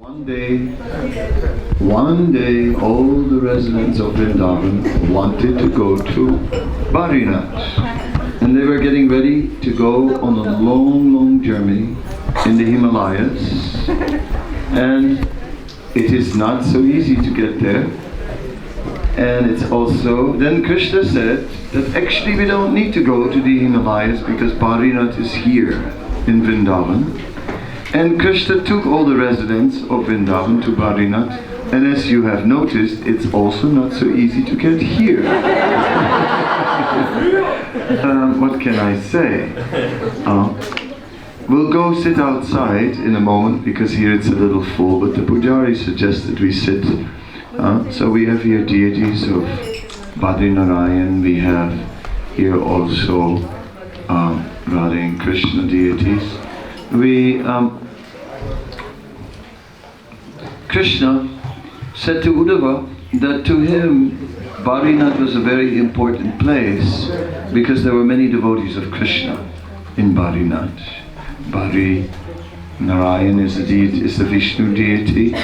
One day, all the residents of Vrindavan wanted to go to Badrinath. And they were getting ready to go on a long journey in the Himalayas. And it is not so easy to get there. And it's also, then Krishna said that actually we don't need to go to the Himalayas because Badrinath is here in Vrindavan. And Krishna took all the residents of Vrindavan to Badrinath, and as you have noticed, it's also not so easy to get here. What can I say? We'll go sit outside in a moment because here it's a little full, but the Pujari suggested we sit. So we have here deities of Badrinarayan, we have here also Radha and Krishna deities. Krishna said to Uddhava that to him Badrinath was a very important place because there were many devotees of Krishna in Badrinath. Badrinarayan is the Vishnu deity.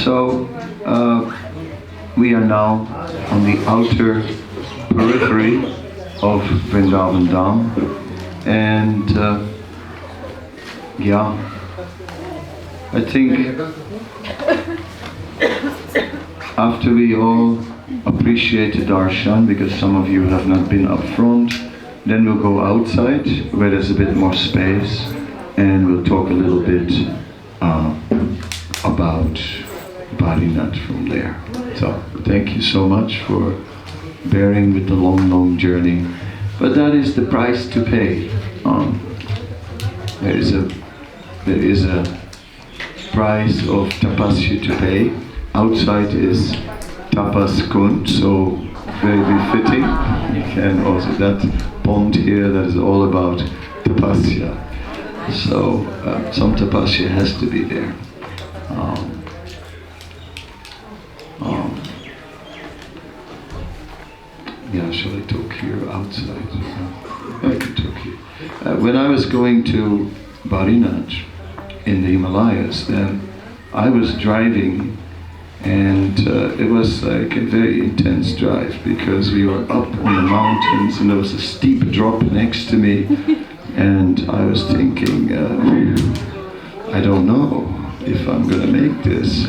So we are now on the outer periphery of Vrindavan Dham, and I think after we all appreciate the darshan, because some of you have not been up front, then we'll go outside where there's a bit more space and we'll talk a little bit about Badrinath from there. So thank you so much for bearing with the long journey. But that is the price to pay. There is a price of tapasya to pay. Outside is tapas kund, so very befitting. You can also, that pond here, that is all about tapasya. So some tapasya has to be there. Shall I talk here outside? I can talk here. When I was going to Badrinath in the Himalayas, then I was driving, and it was like a very intense drive because we were up on the mountains and there was a steep drop next to me, and I was thinking, I don't know if I'm going to make this.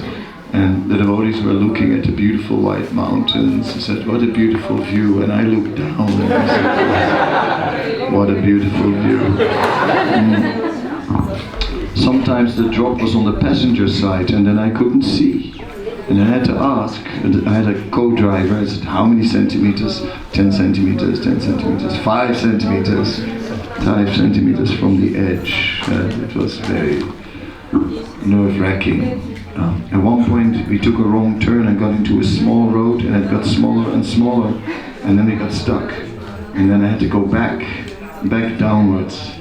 And the devotees were looking at the beautiful white mountains and said, what a beautiful view. And I looked down and I said, what a beautiful view. Sometimes the drop was on the passenger side and then I couldn't see. And I had to ask, I had a co-driver, I said, how many centimeters? 10 centimeters, 10 centimeters, 5 centimeters, 5 centimeters from the edge. It was very nerve-wracking. At one point we took a wrong turn and got into a small road, and it got smaller and smaller, and then we got stuck. And then I had to go back downwards.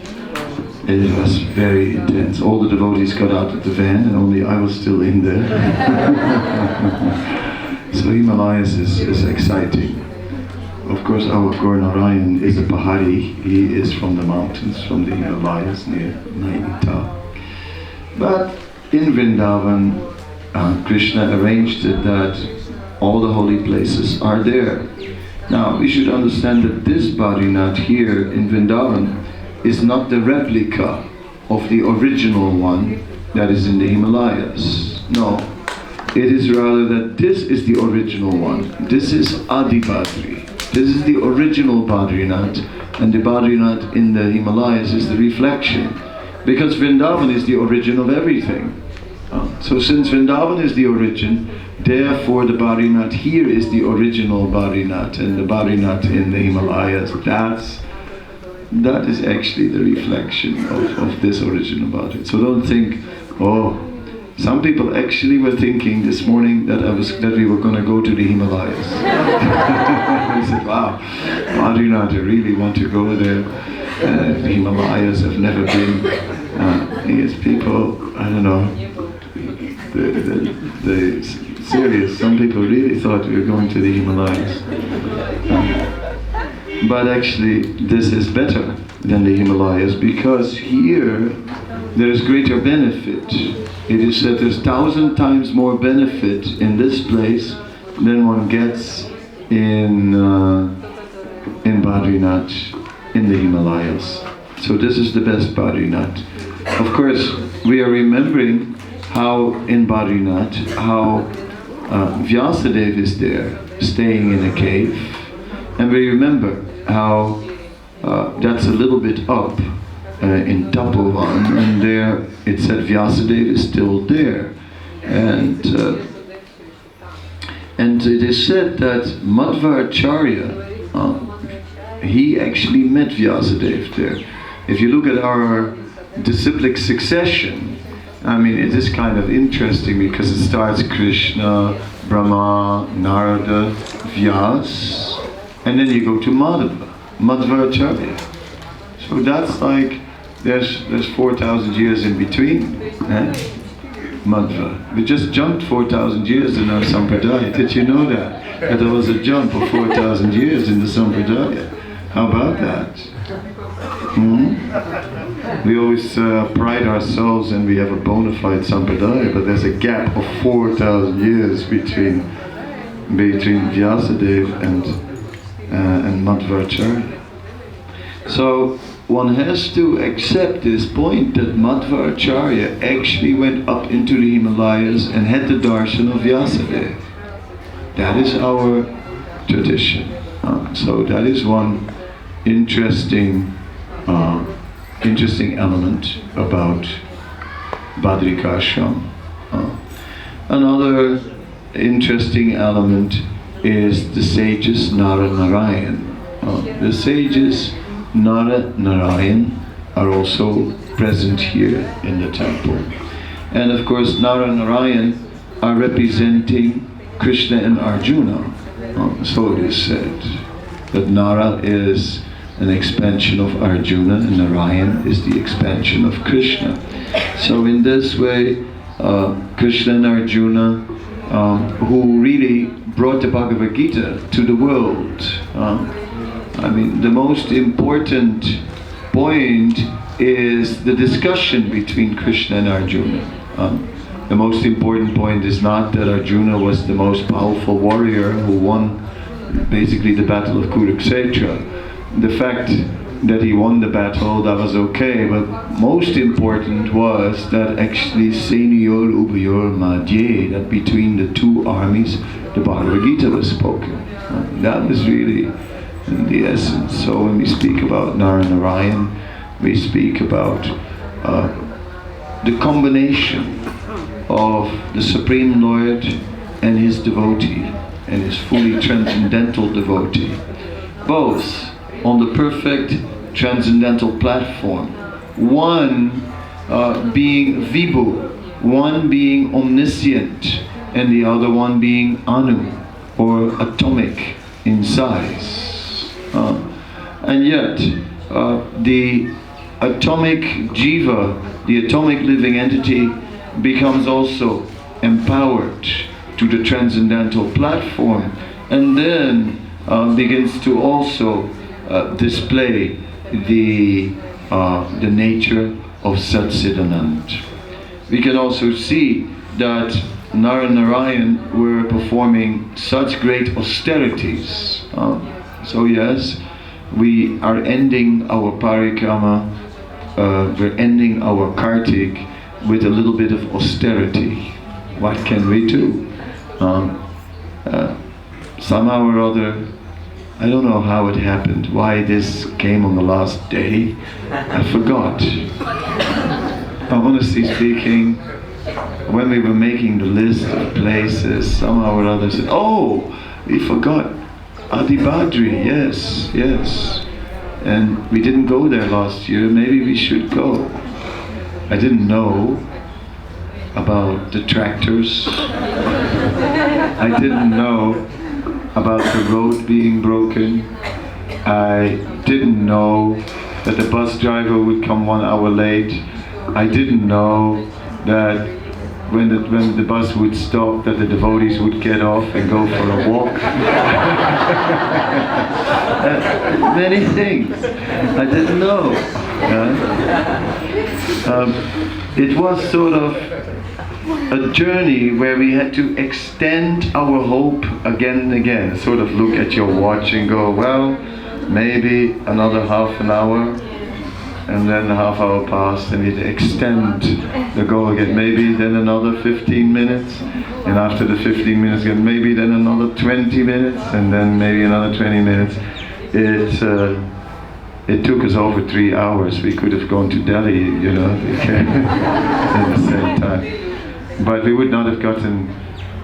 It was very intense. All the devotees got out of the van and only I was still in there. So Himalayas is exciting. Of course our Gaur-Narayan is a Pahari. He is from the mountains, from the Himalayas near Nainital. But in Vrindavan, Krishna arranged it that all the holy places are there. Now, we should understand that this Badrinath here in Vrindavan is not the replica of the original one that is in the Himalayas. No, it is rather that this is the original one. This is Adi Badri. This is the original Badrinath, and the Badrinath in the Himalayas is the reflection. Because Vrindavan is the origin of everything. So since Vrindavan is the origin, therefore the Badrinath here is the original Badrinath, and the Badrinath in the Himalayas, that is actually the reflection of this original Badrinath. So don't think, oh, some people actually were thinking this morning that we were going to go to the Himalayas. I said, wow, Badrinath, I really want to go there. The Himalayas have never been. These people, I don't know, serious, some people really thought we were going to the Himalayas. But actually, this is better than the Himalayas because here there is greater benefit. It is said there's 1,000 times more benefit in this place than one gets in Badrinath, in the Himalayas. So this is the best Badrinath. Of course, we are remembering how in Badrinath, how Vyasadeva is there, staying in a cave. And we remember how that's a little bit up in Tapovan, and there it said Vyasadeva is still there. And it is said that Madhvacharya, he actually met Vyasadeva there. If you look at our disciplic succession, I mean, it is kind of interesting because it starts Krishna, Brahma, Narada, Vyas, and then you go to Madhava, Madhvacharya. So that's like, there's 4,000 years in between. Madhva. We just jumped 4,000 years in our Sampradaya. Did you know that? That there was a jump of 4,000 years in the Sampradaya. How about that? We always pride ourselves and we have a bona fide Sampradaya, but there's a gap of 4,000 years between Vyasadeva and Madhvacharya. So one has to accept this point that Madhvacharya actually went up into the Himalayas and had the darshan of Vyasadeva. That is our tradition. So that is one interesting element about Badrikashram. Another interesting element is the sages Nara Narayan. The sages Nara Narayan are also present here in the temple. And of course Nara Narayan are representing Krishna and Arjuna. So it is said that Nara is an expansion of Arjuna and Narayan is the expansion of Krishna. So in this way, Krishna and Arjuna, who really brought the Bhagavad-gita to the world. I mean, the most important point is the discussion between Krishna and Arjuna. The most important point is not that Arjuna was the most powerful warrior who won basically the battle of Kurukshetra. The fact that he won the battle, that was okay, but most important was that actually Senior Ubayor Madhye, that between the two armies the Bhagavad-gita was spoken. That was really the essence. So when we speak about Narayan, we speak about the combination of the Supreme Lord and his devotee, and his fully transcendental devotee, both on the perfect transcendental platform. One being Vibhu, one being omniscient, and the other one being Anu, or atomic in size. And yet, the atomic jiva, the atomic living entity, becomes also empowered to the transcendental platform, and then begins to also display the nature of Sat-Chidanand. We can also see that Nara Narayan were performing such great austerities. So yes, we are ending our Parikrama, we're ending our Kartik with a little bit of austerity. What can we do? Somehow or other, I don't know how it happened, why this came on the last day. I forgot. Honestly speaking, when we were making the list of places, somehow or other said, oh, we forgot Adibadri, yes. And we didn't go there last year, maybe we should go. I didn't know about the tractors. I didn't know about the road being broken. I didn't know that the bus driver would come 1 hour late. I didn't know that when the bus would stop, that the devotees would get off and go for a walk. Many things I didn't know. It was sort of a journey where we had to extend our hope again and again. Sort of look at your watch and go, well, maybe another half an hour, and then a half hour passed, and it extend the goal again. Maybe then another 15 minutes, and after the 15 minutes again, maybe then another 20 minutes, and then maybe another 20 minutes. It took us over 3 hours. We could have gone to Delhi, you know, at the same time. But we would not have gotten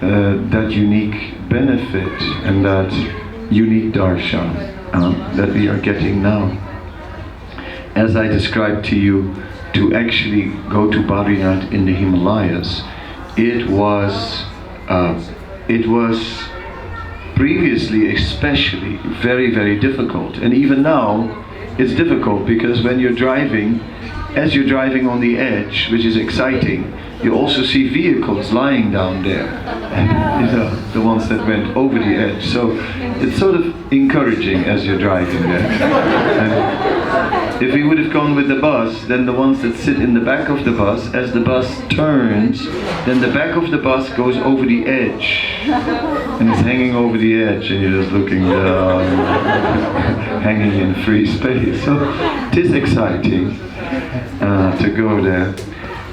that unique benefit and that unique darshan that we are getting now. As I described to you, to actually go to Badrinath in the Himalayas, it was previously especially very, very difficult. And even now, it's difficult because when you're driving, as you're driving on the edge, which is exciting, you also see vehicles lying down there, and, you know, the ones that went over the edge. So it's sort of encouraging as you're driving there. And if we would have gone with the bus, then the ones that sit in the back of the bus, as the bus turns, then the back of the bus goes over the edge, and it's hanging over the edge, and you're just looking down, hanging in free space. So it is exciting to go there.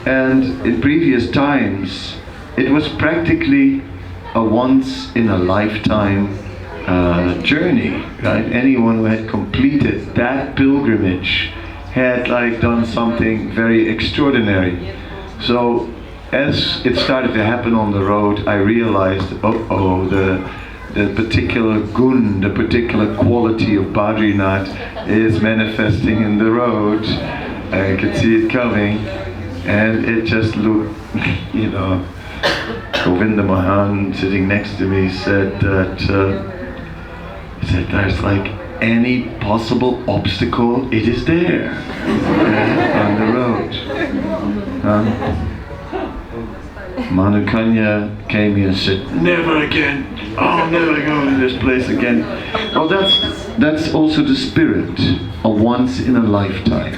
And in previous times, it was practically a once-in-a-lifetime journey, right? Anyone who had completed that pilgrimage had done something very extraordinary. So as it started to happen on the road, I realized, the particular gun, the particular quality of Badrinath is manifesting in the road. I could see it coming. And it just looked, you know, Govinda Mahan sitting next to me said that there's like any possible obstacle, it is there on the road. Manu Kanya came here and said, never again, I'll never go to this place again. Well, that's also the spirit, a once in a lifetime.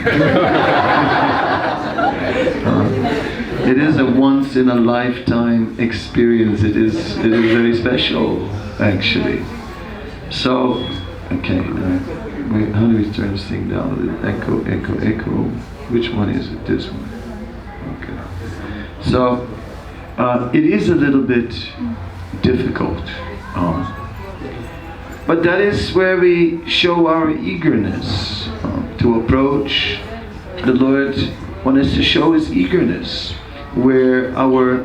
It is a once in a lifetime experience. It is very special, actually. So, okay, how do we turn this thing down? Echo, echo, echo. Which one is it? This one. Okay. So, it is a little bit difficult. But that is where we show our eagerness to approach the Lord. One is to show his eagerness. Where our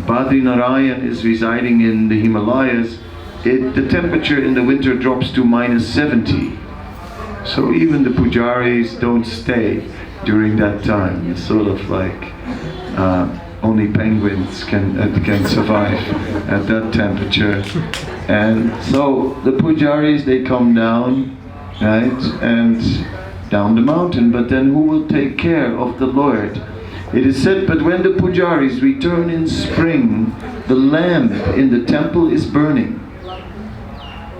Badrinarayan is residing in the Himalayas, the temperature in the winter drops to -70. So even the pujaris don't stay during that time. It's sort of like only penguins can survive at that temperature. And so the pujaris, they come down, right, and down the mountain, but then who will take care of the Lord? It is said, but when the pujaris return in spring, the lamp in the temple is burning.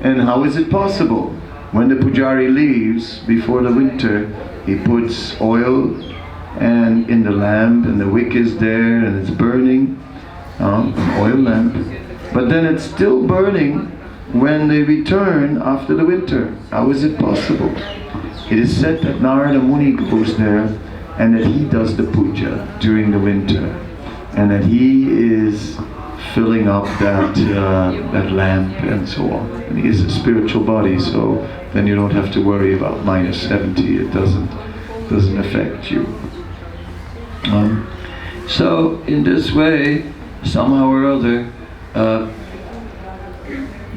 And how is it possible? When the pujari leaves before the winter, he puts oil and in the lamp, and the wick is there and it's burning, an oil lamp. But then it's still burning when they return after the winter. How is it possible? It is said that Narada Muni goes there and that he does the puja during the winter, and that he is filling up that lamp and so on. And he is a spiritual body, so then you don't have to worry about -70. It doesn't affect you. So in this way, somehow or other,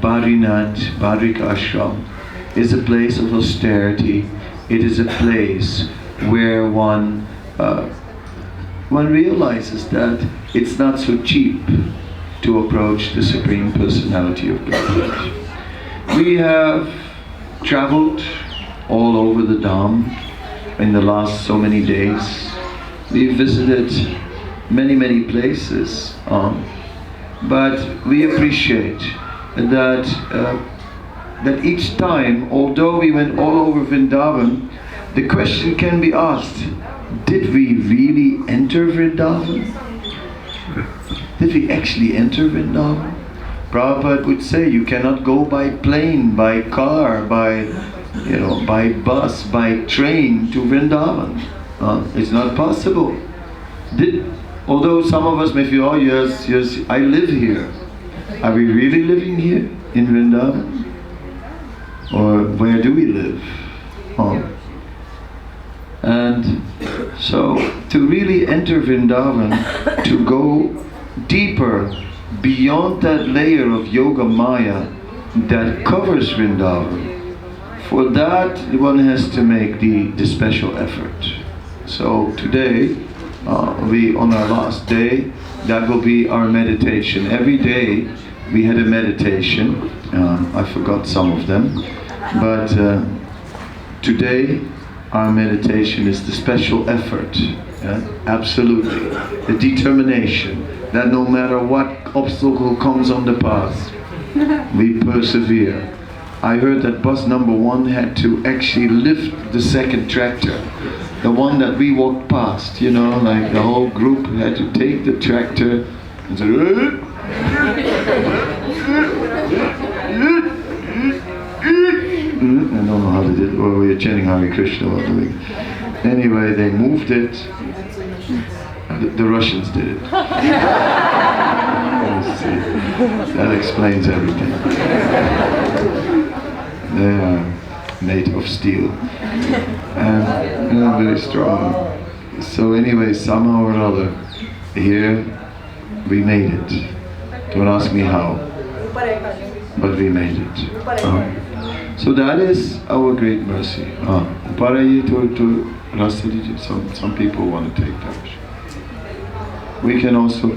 Badrinath, Badrika Ashram, is a place of austerity. It is a place where one realizes that it's not so cheap to approach the Supreme Personality of Godhead. We have traveled all over the Dham in the last so many days. We visited many places, but we appreciate that each time, although we went all over Vrindavan, the question can be asked, did we really enter Vrindavan? Did we actually enter Vrindavan? Prabhupada would say you cannot go by plane, by car, by bus, by train to Vrindavan. It's not possible. Although some of us may feel, oh yes, I live here. Are we really living here in Vrindavan? Or where do we live? And so to really enter Vrindavan, to go deeper beyond that layer of Yoga Maya that covers Vrindavan, for that one has to make the special effort. So today, we on our last day, that will be our meditation. Every day we had a meditation. I forgot some of them, but today our meditation is the special effort. Absolutely, the determination that no matter what obstacle comes on the path, we persevere. I heard that bus number 1 had to actually lift the second tractor. The one that we walked past, like the whole group had to take the tractor and say, I don't know how they did it, or we were chanting Hare Krishna or doing. Anyway, they moved it. The Russians did it. That explains everything. They are made of steel and very strong. So anyway, somehow or other, here we made it. Don't ask me how, but we made it. So that is our great mercy. Some people want to take that. We can also.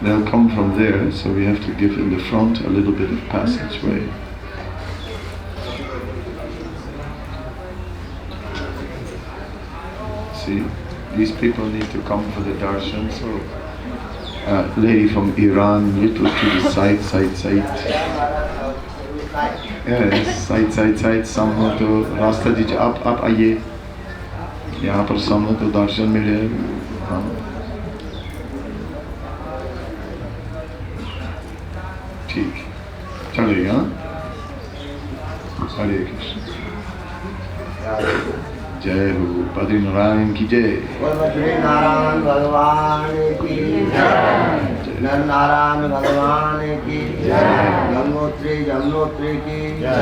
They'll come from there, so we have to give in the front a little bit of passageway. See, these people need to come for the darshan, so lady from Iran, little to the side. Yes, side, some हो तो रास्ता दीजिए, आप आइए, यहाँ पर सामने तो दर्शन मिले. ठीक, चलेगा. हरे कृष्ण. जय हो बद्रीनारायण की जय. बद्रीनारायण भगवान की जय. नारायण भगवान की जय. गंगोत्री यमुनोत्री की जय.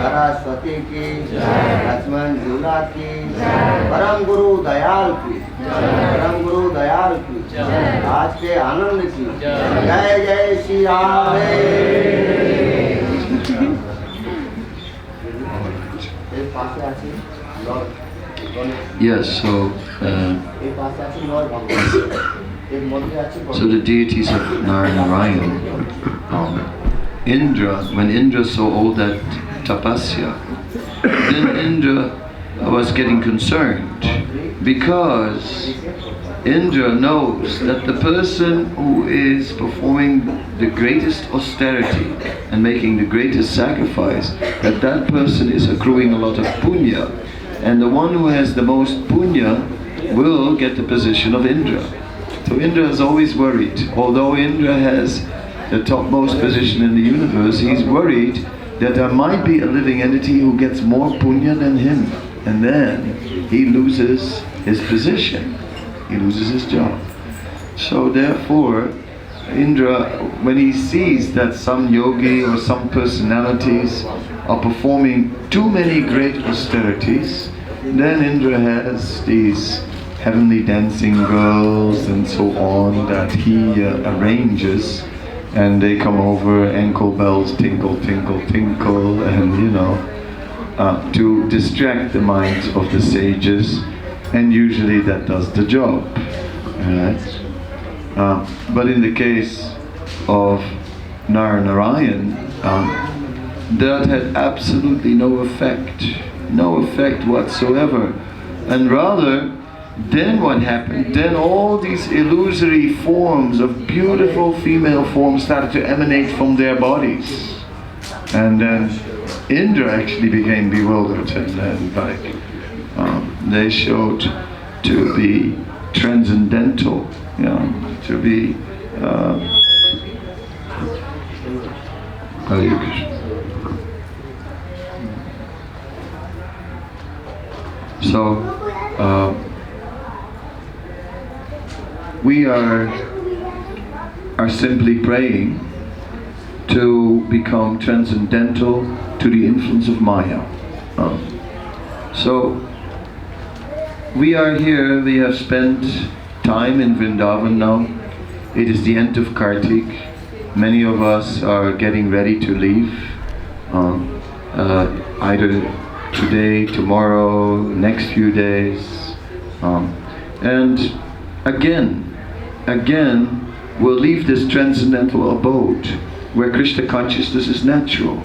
सरस्वती की जय. लक्ष्मण झूला की जय. परम गुरु दयाल की जय. परम गुरु दयाल की जय. आज के आनंद की जय. जय जय Shri Ram. Yes, so the deities of Narayan, Indra, when Indra saw all that tapasya, then Indra was getting concerned, because Indra knows that the person who is performing the greatest austerity and making the greatest sacrifice, that person is accruing a lot of punya. And the one who has the most punya will get the position of Indra. So Indra is always worried. Although Indra has the topmost position in the universe, he's worried that there might be a living entity who gets more punya than him. And then he loses his position. He loses his job. So therefore, Indra, when he sees that some yogi or some personalities are performing too many great austerities, then Indra has these heavenly dancing girls and so on that he arranges, and they come over, ankle bells tinkle, tinkle, tinkle, and to distract the minds of the sages, and usually that does the job. Right? But in the case of Narayan, that had absolutely no effect whatsoever. And rather, then what happened? Then all these illusory forms of beautiful female forms started to emanate from their bodies. And then Indra actually became bewildered and they showed to be transcendental, to be Hare Krishna. So we are simply praying to become transcendental to the influence of Maya. So we are here, we have spent time in Vrindavan now. It is the end of Kartik. Many of us are getting ready to leave, either today, tomorrow, next few days. And again, we'll leave this transcendental abode where Krishna consciousness is natural.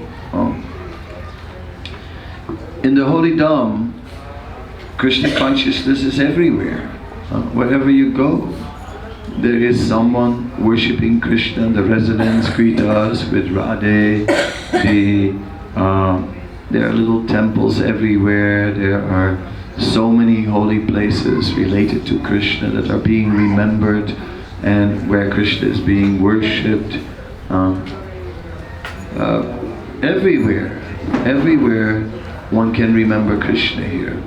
In the Holy Dham, Krishna consciousness is everywhere. Wherever you go, there is someone worshipping Krishna. The residents greet us with Radhe. There are little temples everywhere. There are so many holy places related to Krishna that are being remembered and where Krishna is being worshipped. Everywhere one can remember Krishna here.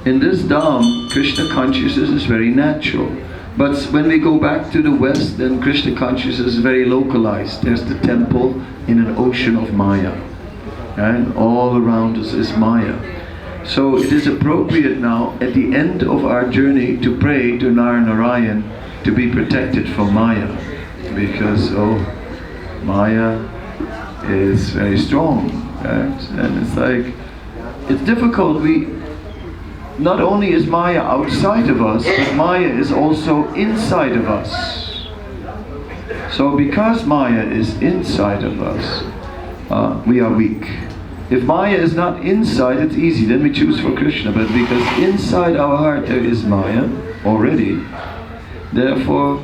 In this Dham, Krishna consciousness is very natural. But when we go back to the West, then Krishna consciousness is very localized. There's the temple in an ocean of Maya. And all around us is Maya. So it is appropriate now, at the end of our journey, to pray to Narayan to be protected from Maya. Because, Maya is very strong. Right? And it's like, it's difficult. Not only is Maya outside of us, but Maya is also inside of us. So because Maya is inside of us, we are weak. If Maya is not inside, it's easy, then we choose for Krishna. But because inside our heart there is Maya already, therefore,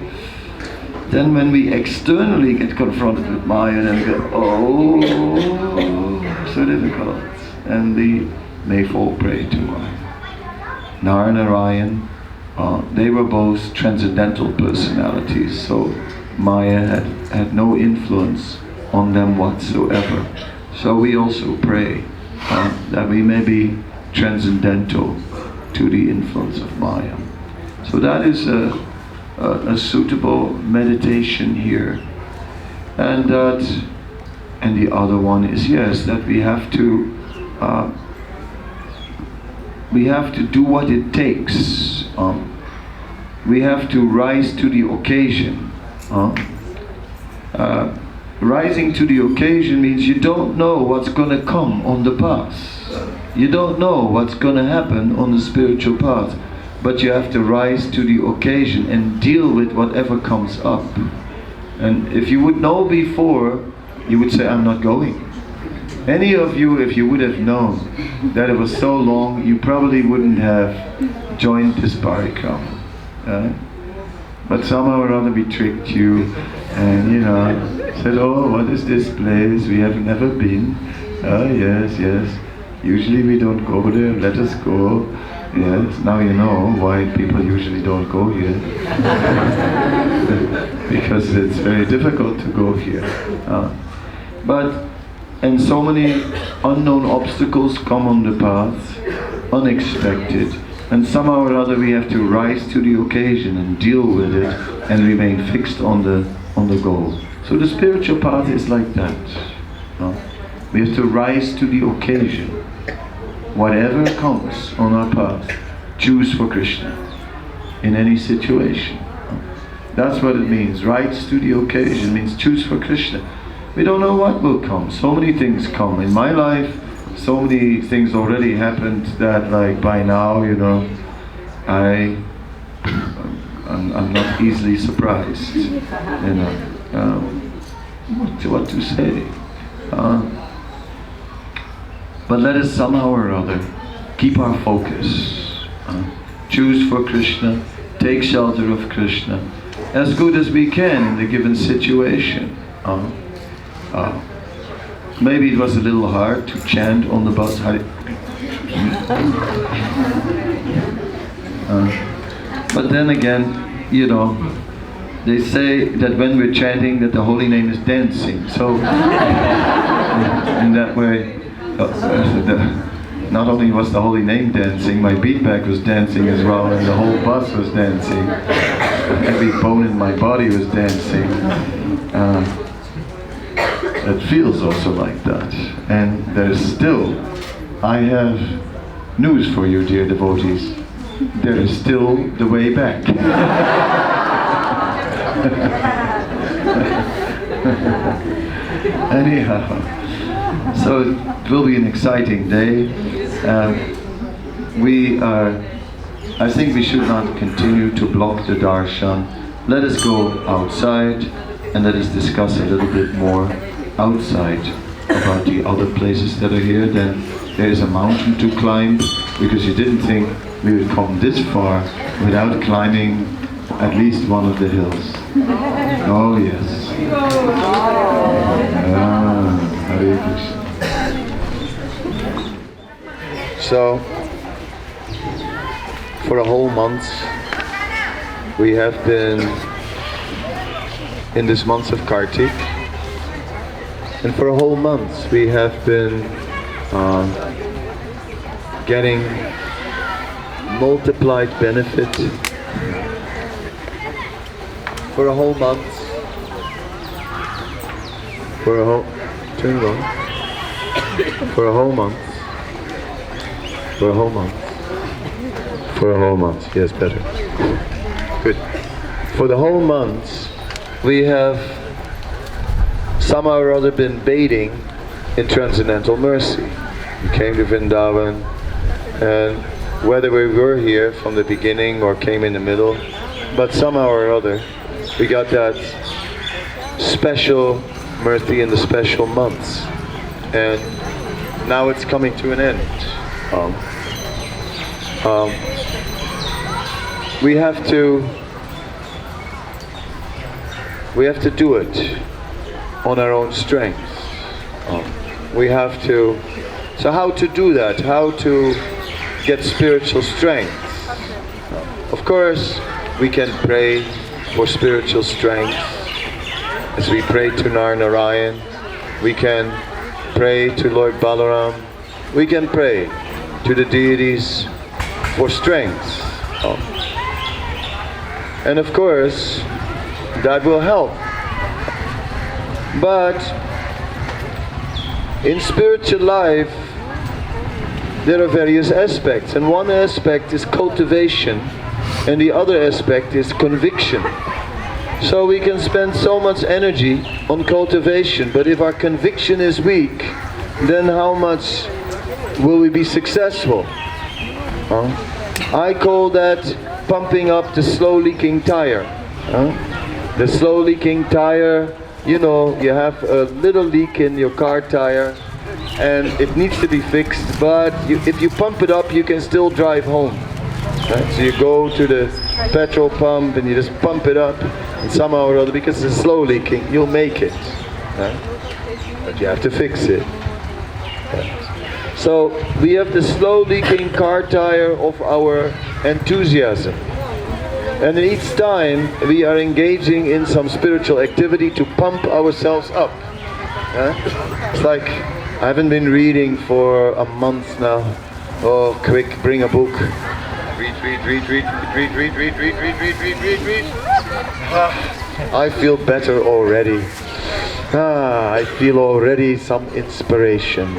then when we externally get confronted with Maya, then we go, so difficult. And we may fall prey to Maya. Narayan, they were both transcendental personalities, so Maya had no influence on them whatsoever. So we also pray that we may be transcendental to the influence of Maya. So that is a suitable meditation here. And the other one is, yes, that we have to do what it takes. We have to rise to the occasion. Rising to the occasion means you don't know what's going to come on the path. You don't know what's going to happen on the spiritual path. But you have to rise to the occasion and deal with whatever comes up. And if you would know before, you would say, I'm not going. Any of you, if you would have known that it was so long, you probably wouldn't have joined this Parikrama. But somehow or other we tricked you and, said, what is this place? We have never been. Yes. Usually we don't go there, let us go. Yes, now you know why people usually don't go here. Because it's very difficult to go here. And so many unknown obstacles come on the path, unexpected. And somehow or other we have to rise to the occasion and deal with it and remain fixed on the goal. So the spiritual path is like that. We have to rise to the occasion. Whatever comes on our path, choose for Krishna in any situation. That's what it means. Rise to the occasion means choose for Krishna. We don't know what will come. So many things come. In my life, so many things already happened that, like, by now, I'm not easily surprised. What to say? But let us somehow or other keep our focus. Choose for Krishna, take shelter of Krishna, as good as we can in the given situation. Maybe it was a little hard to chant on the bus. Hare. But then again, you know, they say that when we're chanting that the holy name is dancing. So in that way, not only was the holy name dancing, my beatback was dancing as well, and the whole bus was dancing. Every bone in my body was dancing. It feels also like that. And there's still, I have news for you, dear devotees. There is still the way back. Anyhow, so it will be an exciting day. I think we should not continue to block the darshan. Let us go outside and let us discuss a little bit more outside about the other places that are here. Then there is a mountain to climb, because you didn't think we would come this far without climbing at least one of the hills. Oh yes. Hare Krishna. So, for a whole month, we have been in this month of Kartik, and for a whole month we have been getting multiplied benefit. For a whole month, for a whole month, yes, better. Good. For the whole month, we have somehow or other been bathing in transcendental mercy. We came to Vrindavan, and whether we were here from the beginning or came in the middle, but somehow or other, we got that special mercy in the special months, and now it's coming to an end. We have to do it on our own strength. So how to do that? How to get spiritual strength? Of course, we can pray for spiritual strength. As we pray to Narayan, we can pray to Lord Balaram, we can pray to the deities for strength. And of course, that will help. But in spiritual life, there are various aspects, and one aspect is cultivation, and the other aspect is conviction. So we can spend so much energy on cultivation, but if our conviction is weak, then how much will we be successful? I call that pumping up the slow leaking tire. The slow leaking tire, you know, you have a little leak in your car tire and it needs to be fixed, but if you pump it up, you can still drive home. Right? So you go to the petrol pump and you just pump it up, and somehow or other, because it's slow leaking, you'll make it. Right? But you have to fix it. Right? So we have the slow leaking car tire of our enthusiasm. And each time we are engaging in some spiritual activity to pump ourselves up. It's like, I haven't been reading for a month now. Oh, quick, bring a book. Read. I feel better already. I feel already some inspiration.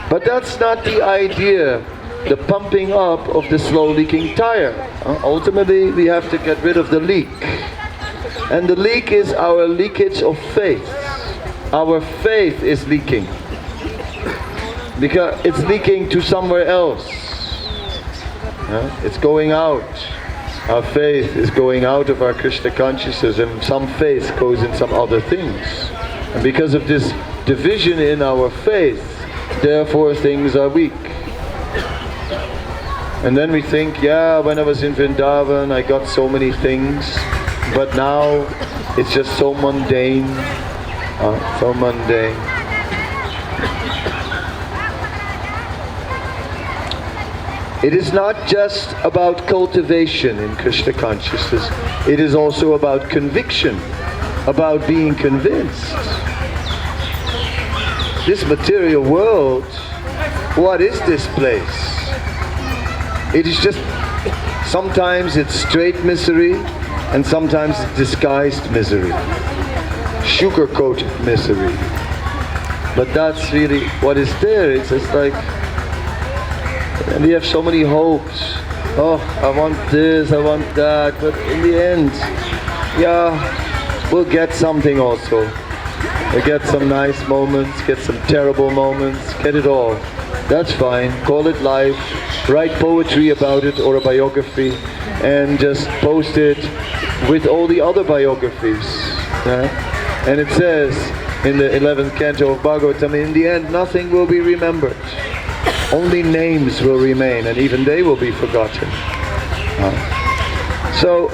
But that's not the idea, the pumping up of the slow leaking tire. Ultimately, we have to get rid of the leak. And the leak is our leakage of faith. Our faith is leaking. Because it's leaking to somewhere else. It's going out. Our faith is going out of our Krishna consciousness, and some faith goes in some other things. And because of this division in our faith, therefore things are weak. And then we think, yeah, when I was in Vrindavan I got so many things, but now it's just so mundane. So mundane. It is not just about cultivation in Krishna consciousness. It is also about conviction, about being convinced. This material world, what is this place? It is just, sometimes it's straight misery, and sometimes it's disguised misery, sugar-coated misery. But that's really what is there. It's just like, and we have so many hopes. Oh, I want this, I want that, but in the end, yeah, we'll get something also. We'll get some nice moments, get some terrible moments, get it all. That's fine, call it life, write poetry about it or a biography, and just post it with all the other biographies. Yeah? And it says in the 11th canto of Bhagavatam, in the end nothing will be remembered. Only names will remain, and even they will be forgotten. So,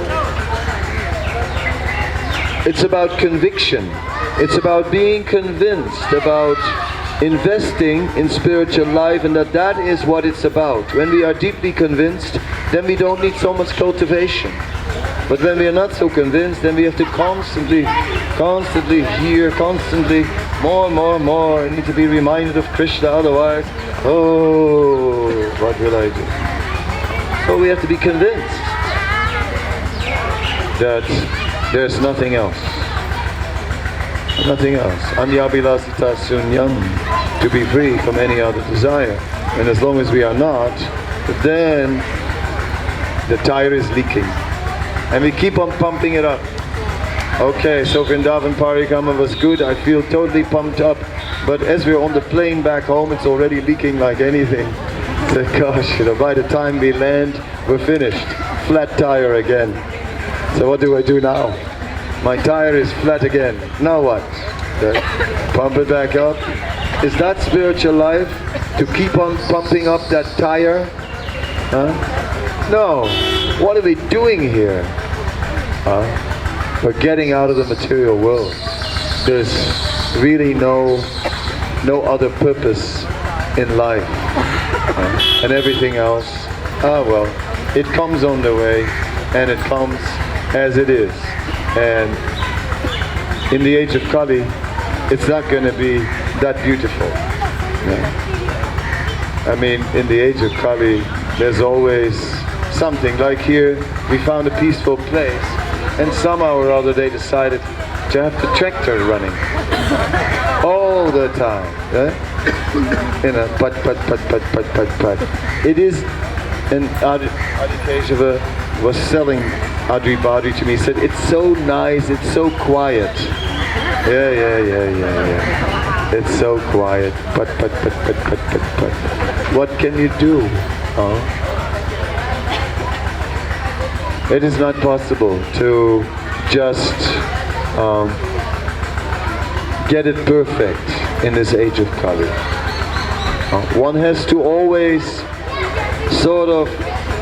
it's about conviction. It's about being convinced, about investing in spiritual life, and that is what it's about. When we are deeply convinced, then we don't need so much cultivation. But when we are not so convinced, then we have to constantly hear, constantly more. I need to be reminded of Krishna, otherwise, oh, what will I do? So we have to be convinced that there's nothing else. Nothing else. Anyabhilasita sunyam, to be free from any other desire. And as long as we are not, then the tire is leaking. And we keep on pumping it up. Okay, so Vrindavan Parikrama was good, I feel totally pumped up. But as we're on the plane back home, it's already leaking like anything. So gosh, by the time we land, we're finished. Flat tire again. So what do I do now? My tire is flat again. Now what? Pump it back up. Is that spiritual life? To keep on pumping up that tire? No. What are we doing here? We're getting out of the material world. There's really no other purpose in life. And everything else, well, it comes on the way, and it comes as it is. And in the age of Kali, it's not going to be that beautiful. I mean, in the age of Kali, there's always something. Like here, we found a peaceful place, and somehow or other they decided to have the tractor running all the time. You know, but. It is, and Adi Keshava was selling Adri Badri to me, said, it's so nice, it's so quiet. Yeah. It's so quiet. But. What can you do? It is not possible to just get it perfect in this age of Kali. One has to always sort of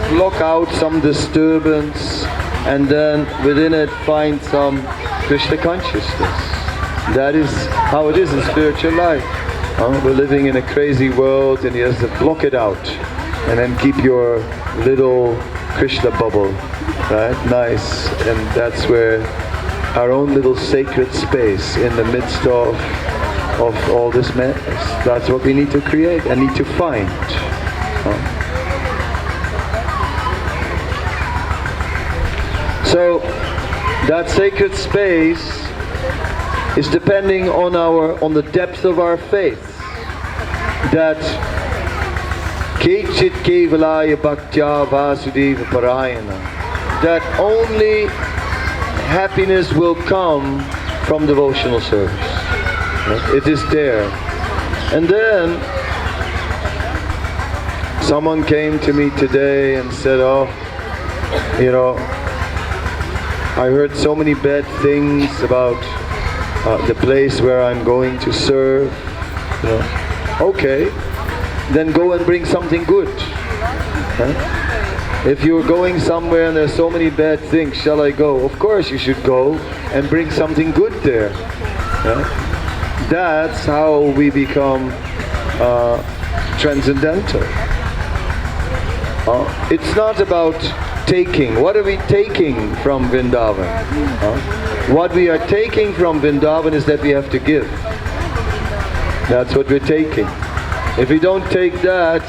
block out some disturbance, and then within it find some Krishna consciousness. That is how it is in spiritual life. We're living in a crazy world, and you have to block it out and then keep your little Krishna bubble, right? Nice. And that's where our own little sacred space in the midst of all this madness. That's what we need to create and need to find. So that sacred space is depending on the depth of our faith. That Kechit Kevalaya Bhaktya Vasudeva Parayana, that only happiness will come from devotional service. It is there. And then someone came to me today and said, oh, you know, I heard so many bad things about the place where I'm going to serve. You know. Okay, then go and bring something good. If you're going somewhere and there's so many bad things, shall I go? Of course you should go and bring something good there. That's how we become transcendental. It's not about taking. What are we taking from Vrindavan? What we are taking from Vrindavan is that we have to give. That's what we're taking. If we don't take that,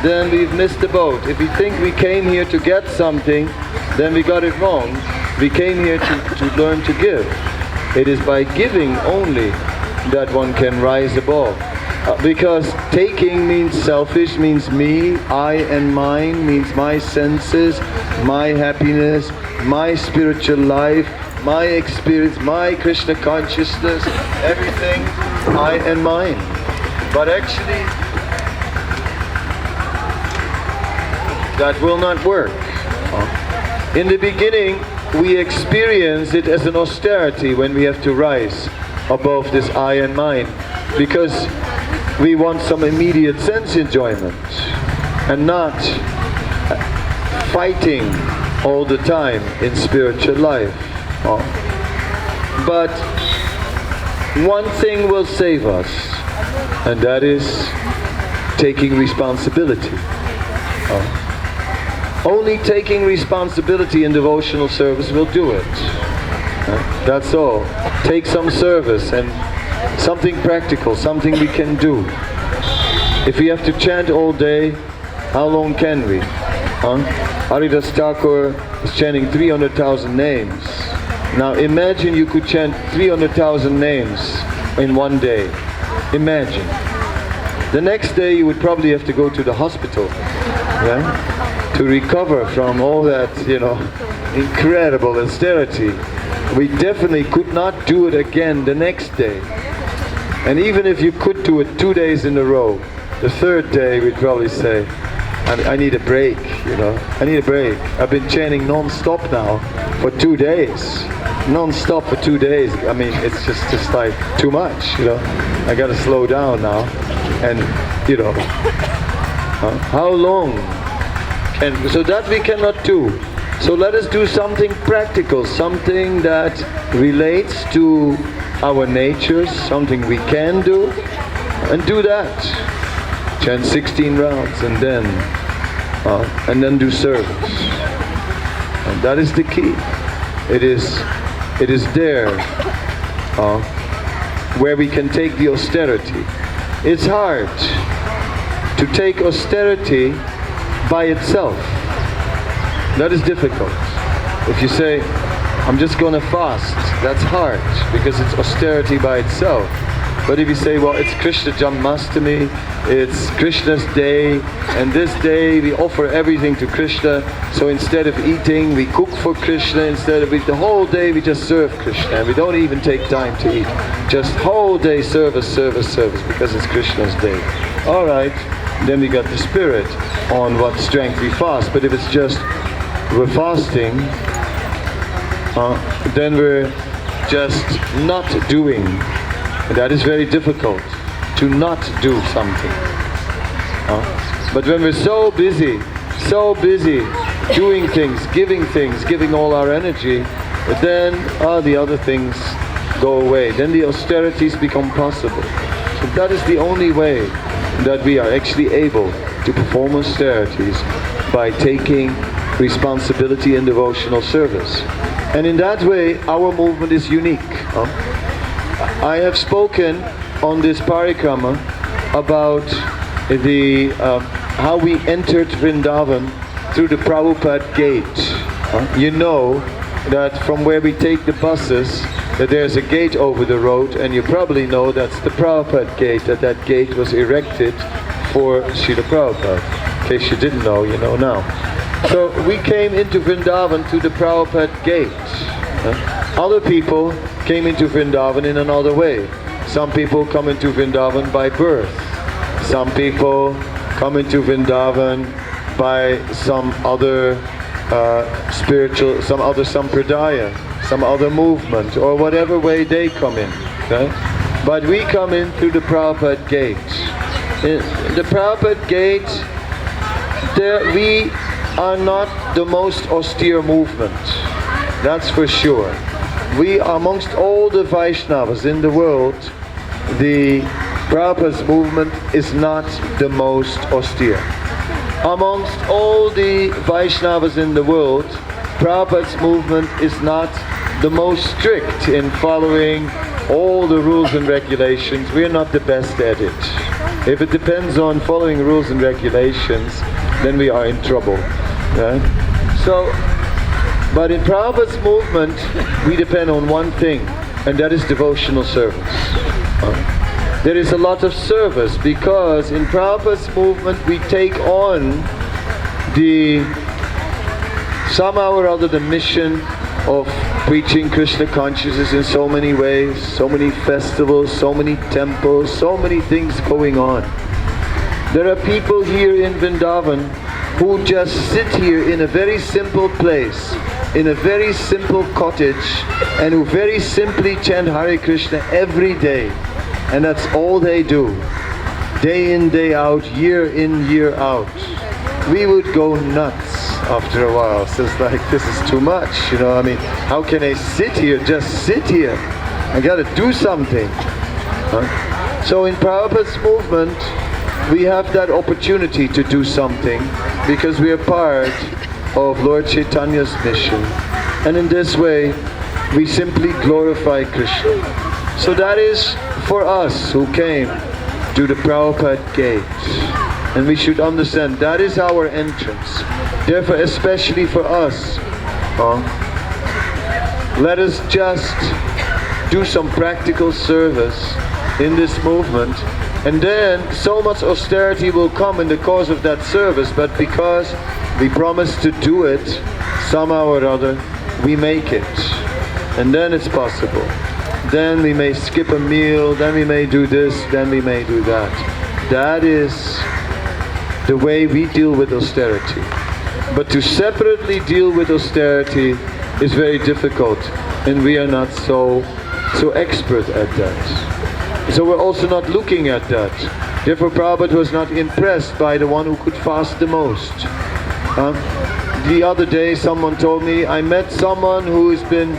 then we've missed the boat. If we think we came here to get something, then we got it wrong. We came here to learn to give. It is by giving only that one can rise above. Because taking means selfish, means me, I and mine, means my senses, my happiness, my spiritual life, my experience, my Krishna consciousness, everything I and mine. But actually, that will not work. In the beginning, we experience it as an austerity when we have to rise above this I and mine, because we want some immediate sense enjoyment and not fighting all the time in spiritual life. But one thing will save us, and that is taking responsibility. Only taking responsibility in devotional service will do it. That's all. Take some service and something practical, something we can do. If we have to chant all day, how long can we? Haridas Thakur is chanting 300,000 names. Now imagine you could chant 300,000 names in one day. Imagine. The next day you would probably have to go to the hospital, to recover from all that, incredible austerity. We definitely could not do it again the next day. And even if you could do it 2 days in a row, the third day we'd probably say, I need a break, I need a break. I've been chanting non-stop now for 2 days. Non-stop for 2 days. I mean, it's just like too much, I gotta slow down now. And, how long? So that we cannot do. So let us do something practical, something that relates to our natures, something we can do, and do that. Chant 16 rounds and then do service. And that is the key. It is there where we can take the austerity. It's hard to take austerity by itself. That is difficult. If you say, I'm just going to fast, that's hard because it's austerity by itself. But if you say, well, it's Krishna Janmashtami, it's Krishna's day, and this day we offer everything to Krishna, so instead of eating, we cook for Krishna, instead of the whole day we just serve Krishna, and we don't even take time to eat. Just whole day service, service, service, because it's Krishna's day. Alright, then we got the spirit on what strength we fast. But if it's just we're fasting, then we're just not doing. That is very difficult, to not do something. But when we're so busy doing things, giving all our energy, then the other things go away. Then the austerities become possible. So that is the only way that we are actually able to perform austerities, by taking responsibility in devotional service. And in that way, our movement is unique. I have spoken on this Parikrama about the how we entered Vrindavan through the Prabhupada gate. You know that from where we take the buses, that there's a gate over the road, and you probably know that's the Prabhupada gate, that gate was erected for Srila Prabhupada. In case you didn't know, you know now. So we came into Vrindavan through the Prabhupada gate. Other people came into Vrindavan in another way. Some people come into Vrindavan by birth. Some people come into Vrindavan by some other spiritual, some other sampradaya, some other movement, or whatever way they come in. Okay? But we come in through the Prabhupada gate. In the Prabhupada gate, we are not the most austere movement. That's for sure. We, amongst all the Vaishnavas in the world, the Prabhupada's movement is not the most austere. amongst all the Vaishnavas in the world, Prabhupada's movement is not the most strict in following all the rules and regulations. We are not the best at it. If it depends on following rules and regulations, then we are in trouble. Right? So, but in Prabhupada's movement, we depend on one thing, and that is devotional service. There is a lot of service because in Prabhupada's movement we take on somehow or other the mission of preaching Krishna consciousness in so many ways, so many festivals, so many temples, so many things going on. There are people here in Vrindavan who just sit here in a very simple place, in a very simple cottage, and who very simply chant Hare Krishna every day. And that's all they do. Day in, day out, year in, year out. We would go nuts after a while. So it's like, this is too much, you know. I mean, how can I sit here, just sit here? I gotta do something. So in Prabhupada's movement, we have that opportunity to do something because we are part of Lord Chaitanya's mission. And in this way, we simply glorify Krishna. So that is for us who came to the Prabhupada gate. And we should understand that is our entrance. Therefore, especially for us, let us just do some practical service in this movement. And then so much austerity will come in the course of that service, but because we promise to do it, somehow or other, we make it. And then it's possible. Then we may skip a meal, then we may do this, then we may do that. That is the way we deal with austerity. But to separately deal with austerity is very difficult, and we are not so expert at that. So we're also not looking at that. Therefore Prabhupada was not impressed by the one who could fast the most. The other day someone told me, I met someone who has been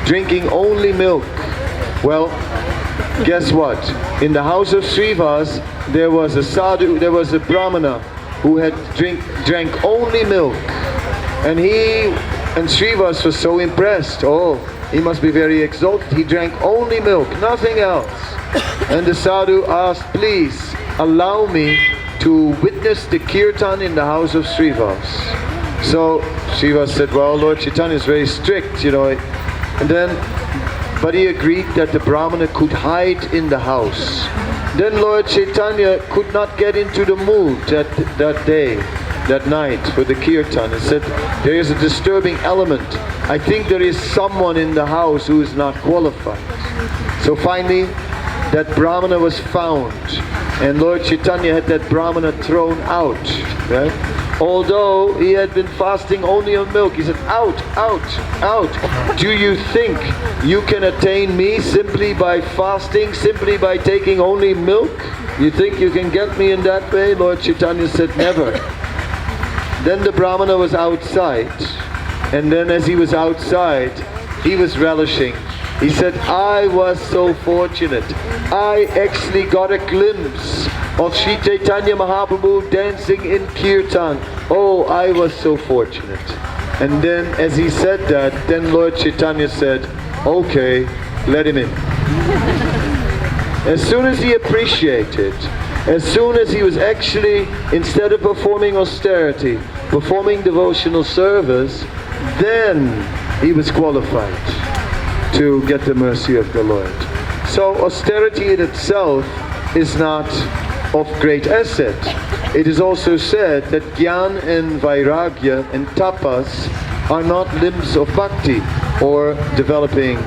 drinking only milk. Well, guess what? In the house of Srivas, there was a sadhu, there was a brahmana who had drank only milk. And Srivas was so impressed. Oh, he must be very exalted. He drank only milk, nothing else. And the sadhu asked, please allow me to witness the kirtan in the house of Srivas. So Srivas said, well, Lord Chaitanya is very strict, you know. And then, but he agreed that the brahmana could hide in the house. Then Lord Chaitanya could not get into the mood that night for the kirtan. He said, there is a disturbing element. I think there is someone in the house who is not qualified. So finally, that brahmana was found. And Lord Chaitanya had that brahmana thrown out. Right? Although he had been fasting only on milk, he said, out, out, out. Do you think you can attain me simply by fasting, simply by taking only milk? You think you can get me in that way? Lord Chaitanya said, never. Then the brahmana was outside, and then as he was outside, he was relishing. He said, I was so fortunate. I actually got a glimpse of Sri Chaitanya Mahaprabhu dancing in kirtan. Oh, I was so fortunate. And then as he said that, then Lord Chaitanya said, okay, let him in. As soon as he appreciated, as soon as he was actually, instead of performing austerity, performing devotional service, then he was qualified to get the mercy of the Lord. So austerity in itself is not of great asset. It is also said that Gyan and Vairagya and Tapas are not limbs of bhakti or developing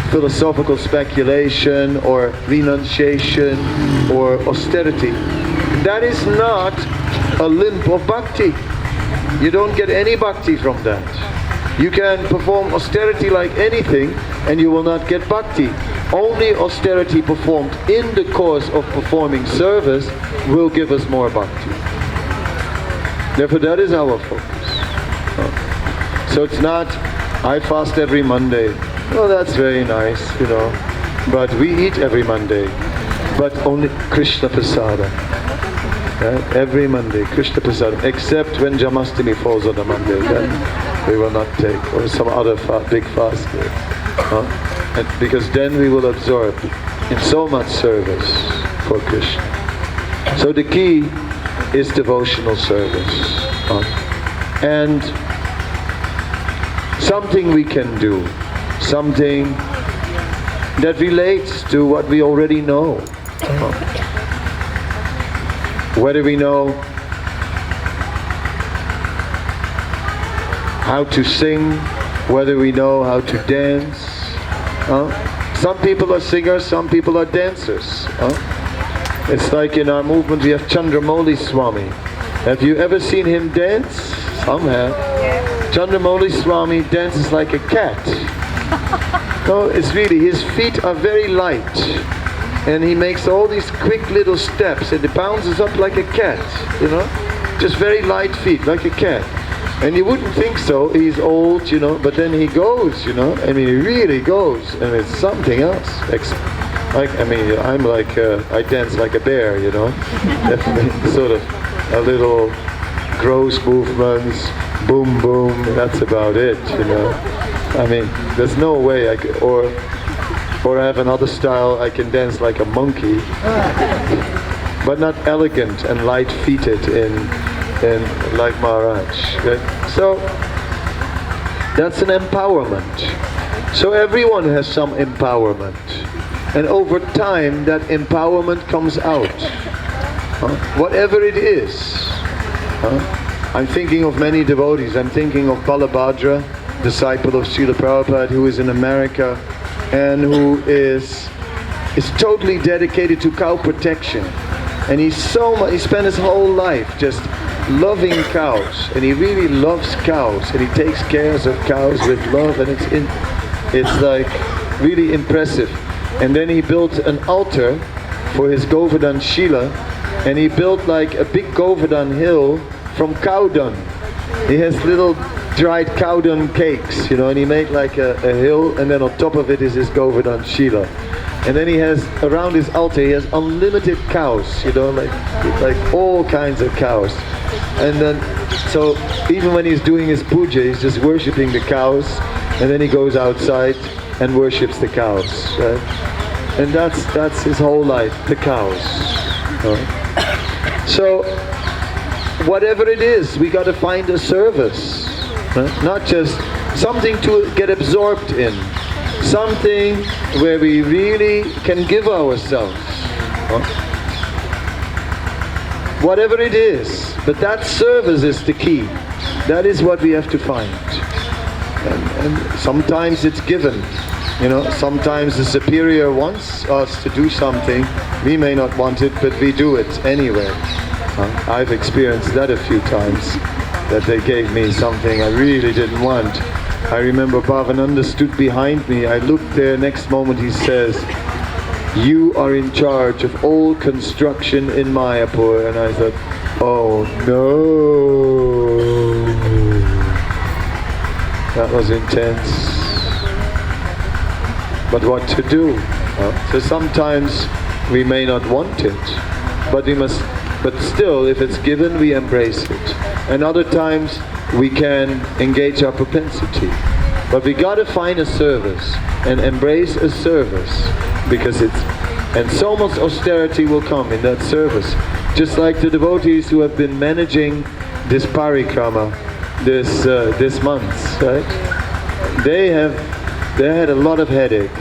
philosophical speculation or renunciation or austerity. That is not a limb of bhakti. You don't get any bhakti from that. You can perform austerity like anything and you will not get bhakti. Only austerity performed in the course of performing service will give us more bhakti. Therefore that is our focus. So it's not, I fast every Monday. Well, that's very nice, you know. But we eat every Monday. But only Krishna Prasada. Right? Every Monday, Krishna Prasadam, except when Jamashtami falls on a Monday, then we will not take, or some other big fast day. And because then we will absorb in so much service for Krishna. So the key is devotional service. And something we can do, something that relates to what we already know. Whether we know how to sing, whether we know how to dance. Some people are singers, some people are dancers. It's like in our movement we have Chandramauli Swami. Have you ever seen him dance? Some have. Chandramauli Swami dances like a cat. No, it's really, his feet are very light. And he makes all these quick little steps and he bounces up like a cat, you know? Just very light feet, like a cat. And you wouldn't think so, he's old, you know, but then he goes, you know? I mean, he really goes, and it's something else. I'm like, I dance like a bear, you know? Definitely sort of a little gross movements, boom boom, that's about it, you know? I mean, there's no way I could, or I have another style, I can dance like a monkey, but not elegant and light-feeted in like Maharaj. Right? So that's an empowerment. So everyone has some empowerment, and over time that empowerment comes out. Whatever it is. I'm thinking of many devotees. I'm thinking of Balabhadra, disciple of Srila Prabhupada, who is in America and who is totally dedicated to cow protection. And he spent his whole life just loving cows, and he really loves cows, and he takes care of cows with love, and it's like really impressive. And then he built an altar for his Govardhan Shila, and he built like a big Govardhan hill from cow dung. He has little dried cow dung cakes, you know, and he made like a hill, and then on top of it is his Govardhan Shila. And then he has, around his altar, he has unlimited cows, you know, like all kinds of cows. And then, so even when he's doing his puja, he's just worshipping the cows, and then he goes outside and worships the cows, right? And that's his whole life, the cows. Right? So, whatever it is, we got to find a service, right? Not just something to get absorbed in, something where we really can give ourselves. Whatever it is, but that service is the key. That is what we have to find. And sometimes it's given. You know, sometimes the superior wants us to do something. We may not want it, but we do it anyway. I've experienced that a few times, that they gave me something I really didn't want. I remember Bhavananda stood behind me. I looked there, next moment he says, "You are in charge of all construction in Mayapur." And I thought, oh no. That was intense. But what to do? So sometimes we may not want it, but we must. But still, if it's given, we embrace it. And other times, we can engage our propensity. But we got to find a service and embrace a service, because and so much austerity will come in that service. Just like the devotees who have been managing this Parikrama this month, right? They had a lot of headache.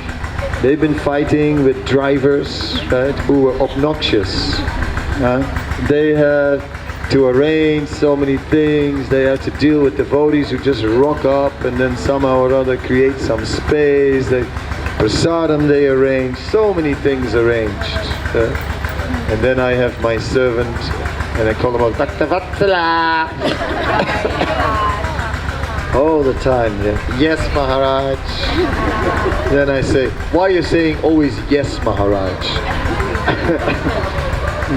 They've been fighting with drivers, right, who were obnoxious. They had to arrange so many things. They had to deal with devotees who just rock up and then somehow or other create some space. Prasadam they arranged, so many things arranged. And then I have my servant, and I call him out, Bhakta Vatsala. All the time, yeah. Yes, Maharaj. Then I say, why are you saying always yes, Maharaj?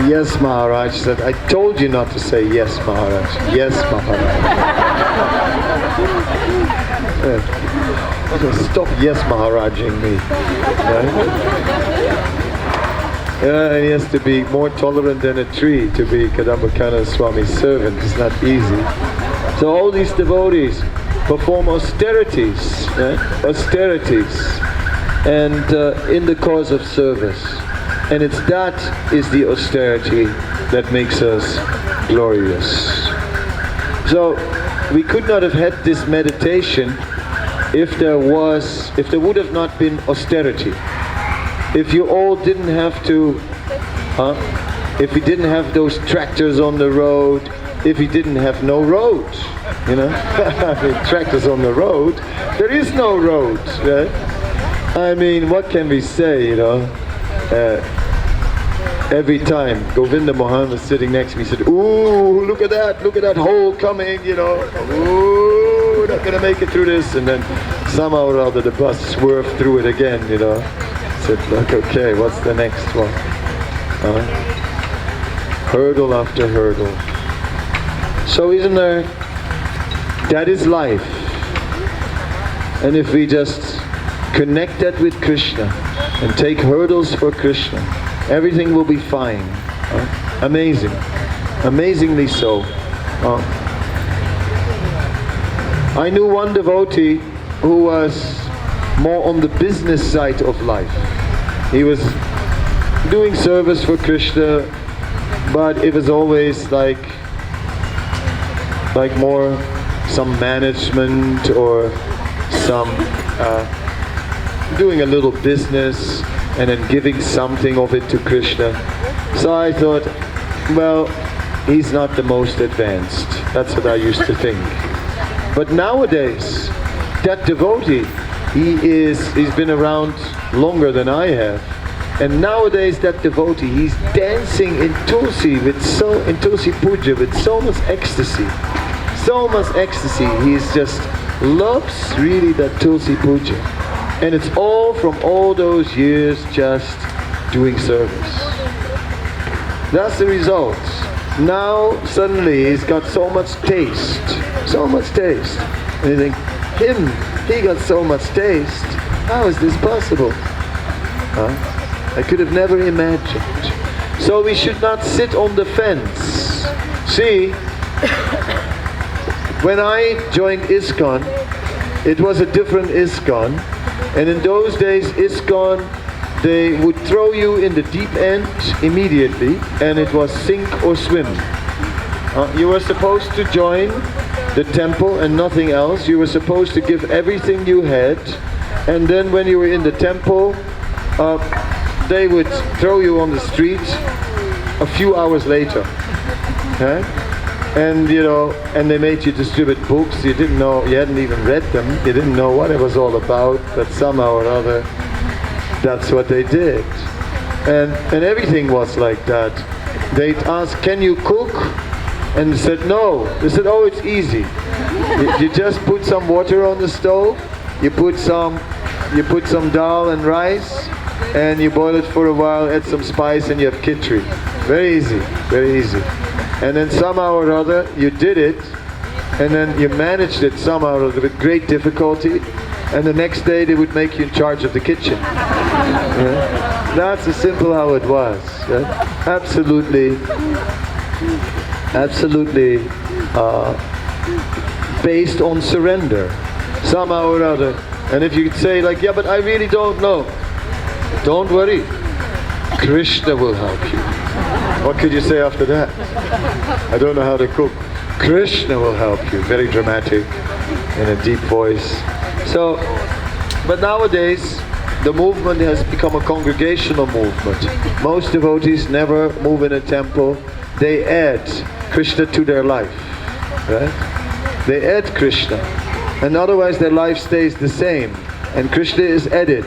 Yes, Maharaj. Said, I told you not to say yes, Maharaj. Yes, Maharaj. Stop yes, Maharajing me. Right? And he has to be more tolerant than a tree to be Kadamba Kanana Swami's servant. It's not easy. So all these devotees perform austerities, and in the cause of service. And that is the austerity that makes us glorious. So we could not have had this meditation if there would have not been austerity. If you all didn't have to, if we didn't have those tractors on the road, if we didn't have no road, tractors on the road, there is no road, right? I mean, what can we say, every time Govinda Mohan was sitting next to me, he said, ooh, look at that hole coming, ooh, we're not gonna make it through this, and then somehow or other the bus swerved through it again, Said, look, okay, what's the next one? Hurdle after hurdle. So isn't there, that is life. And if we just connect that with Krishna and take hurdles for Krishna, everything will be fine. Amazing. Amazingly so. I knew one devotee who was more on the business side of life. He was doing service for Krishna, but it was always like more some management or some doing a little business and then giving something of it to Krishna. So I thought, well, he's not the most advanced. That's what I used to think. But nowadays, that devotee, he's been around longer than I have. And nowadays that devotee, he's dancing in Tulsi Puja with so much ecstasy. So much ecstasy. He's just loves really that Tulsi Puja. And it's all from all those years just doing service. That's the result. Now suddenly he's got so much taste. So much taste. And you think, he got so much taste. How is this possible? I could have never imagined. So we should not sit on the fence. See, when I joined ISKCON, it was a different ISKCON. And in those days, ISKCON, they would throw you in the deep end immediately, and it was sink or swim. You were supposed to join the temple and nothing else. You were supposed to give everything you had, and then when you were in the temple, they would throw you on the street a few hours later. And and they made you distribute books. You didn't know, you hadn't even read them. You didn't know what it was all about, but somehow or other, that's what they did. And everything was like that. They'd ask, can you cook? And they said, no. They said, oh, it's easy. You just put some water on the stove, you put some dal and rice, and you boil it for a while, add some spice, and you have khichdi. Very easy, very easy. And then somehow or other you did it, and then you managed it somehow or other with great difficulty, and the next day they would make you in charge of the kitchen. That's as simple how it was. Absolutely based on surrender, somehow or other. And if you could say like, yeah, but I really don't know. Don't worry, Krishna will help you. What could you say after that? I don't know how to cook. Krishna will help you. Very dramatic, in a deep voice. So, but nowadays, the movement has become a congregational movement. Most devotees never move in a temple. They add Krishna to their life, right? They add Krishna. And otherwise their life stays the same. And Krishna is added.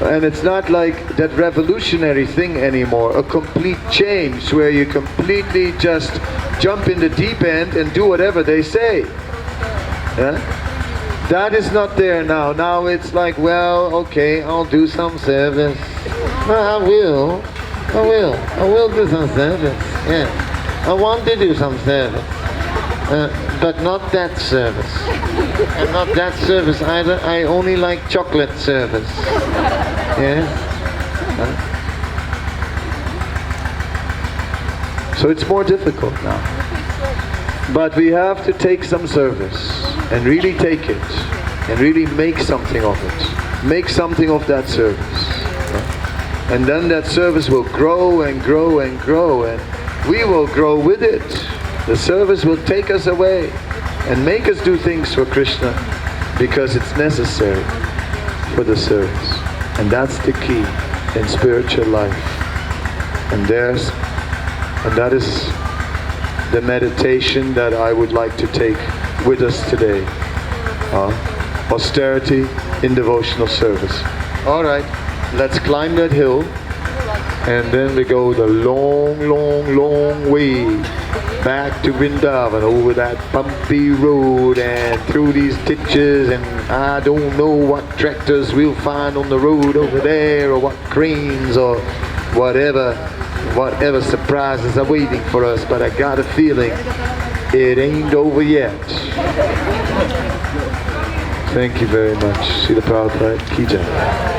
And it's not like that revolutionary thing anymore, a complete change where you completely just jump in the deep end and do whatever they say. Yeah? That is not there now. Now it's like, well, okay, I'll do some service. I will do some service. Yeah, I want to do some service. But not that service. And not that service either. I only like chocolate service. Yeah? So it's more difficult now. But we have to take some service and really take it and really make something of it. Make something of that service. And then that service will grow and grow and grow, and we will grow with it. The service will take us away and make us do things for Krishna because it's necessary for the service. And that's the key in spiritual life. And that is the meditation that I would like to take with us today. Austerity in devotional service. Alright, let's climb that hill and then we go the long, long, long way back to Vrindavan, over that bumpy road and through these ditches, and I don't know what tractors we'll find on the road over there, or what cranes, or whatever surprises are waiting for us, but I got a feeling it ain't over yet. Thank you very much. Srila Prabhupada Ki Jai.